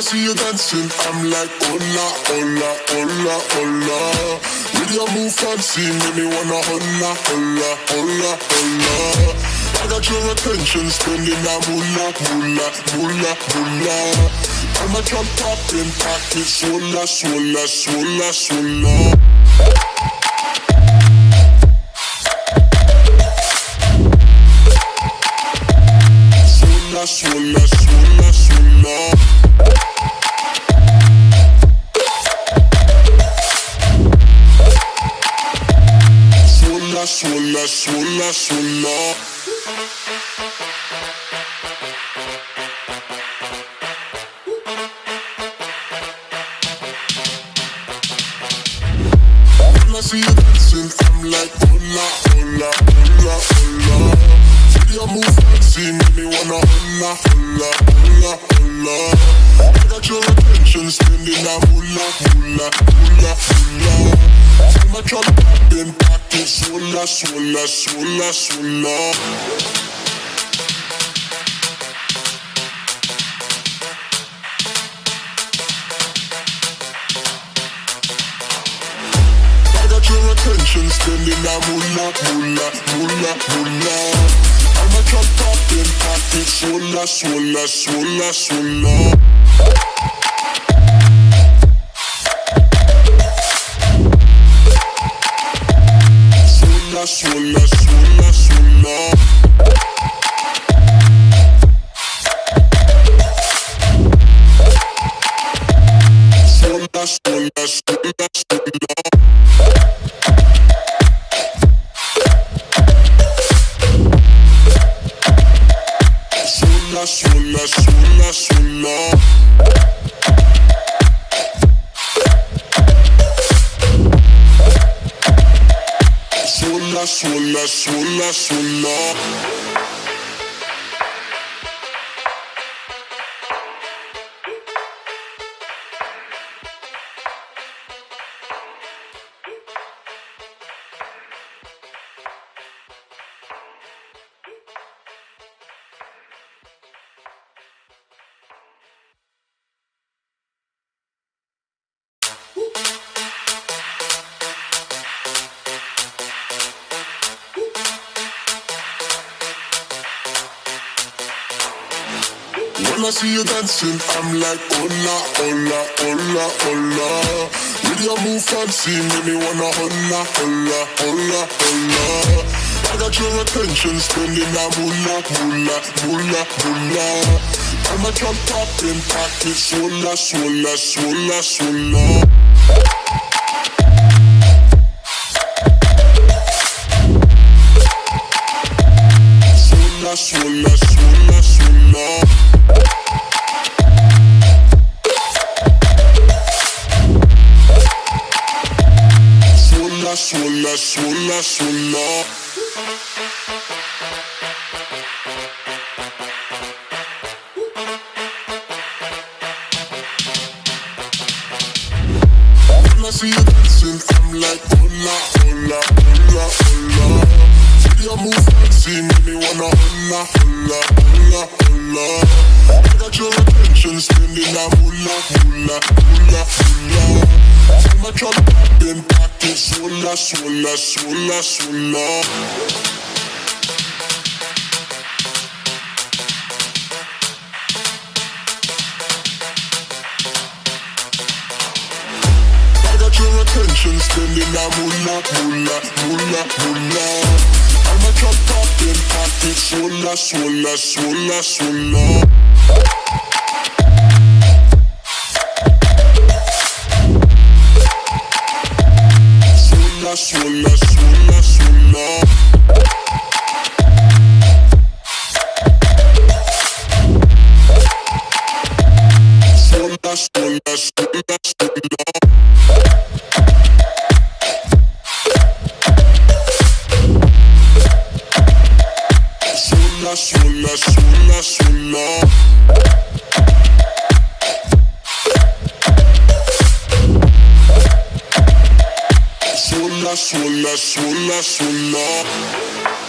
I see you dancing, I'm like hola, hola, hola, hola. With your move fancy, make me wanna hola, hola, hola, hola. I got your attention, spending that moolah, moolah, moolah, moolah. I'm a drop popping, pocket, swola, swola, swola, swola. Swola, swola, swola, swola. Swola, swola, swola. When I see you dancing, I'm like hola, hola, hola, hola. With your move fancy, make me wanna hola, hola, hola, hola. I got your attention, spending that moolah, moolah, moolah, moolah. I'm a drop popping, pocket, swola, swola, swola, swola. Your attention, spending that moolah, moolah, moolah, moolah. I'm a drop popping, pocket, swola, swola, swola, swola. Swola, swola, swola, swola. Swola, swola, swola, swola. Swola, swola, swola. Swola, swola, swola, swola. When I see you dancing, I'm like hola, hola, hola, hola. With your move fancy, make me wanna hola, hola, hola, hola. I got your attention, spending that moolah, moolah, moolah, moolah. I'm a drop popping, pocket, swola, swola, swola, swola. Swola, swola, swola, swola. Swola, swola, swola. When I see you dancing, I'm like hola, hola, hola, hola. With your move fancy, make me wanna hola, hola, hola, hola. I got your attention, spending that moolah, moolah, moolah, moolah. I'm a drop popping, pocket, swola, swola, swola, swola. I got your attention, spending that moolah, moolah, moolah, moolah. I'm a drop popping, pocket, swola, swola, swola, swola. Swola, swola, swola. Swola, swola, swola, swola. Swola, swola, swola, swola. Swola, swola, swola, swola.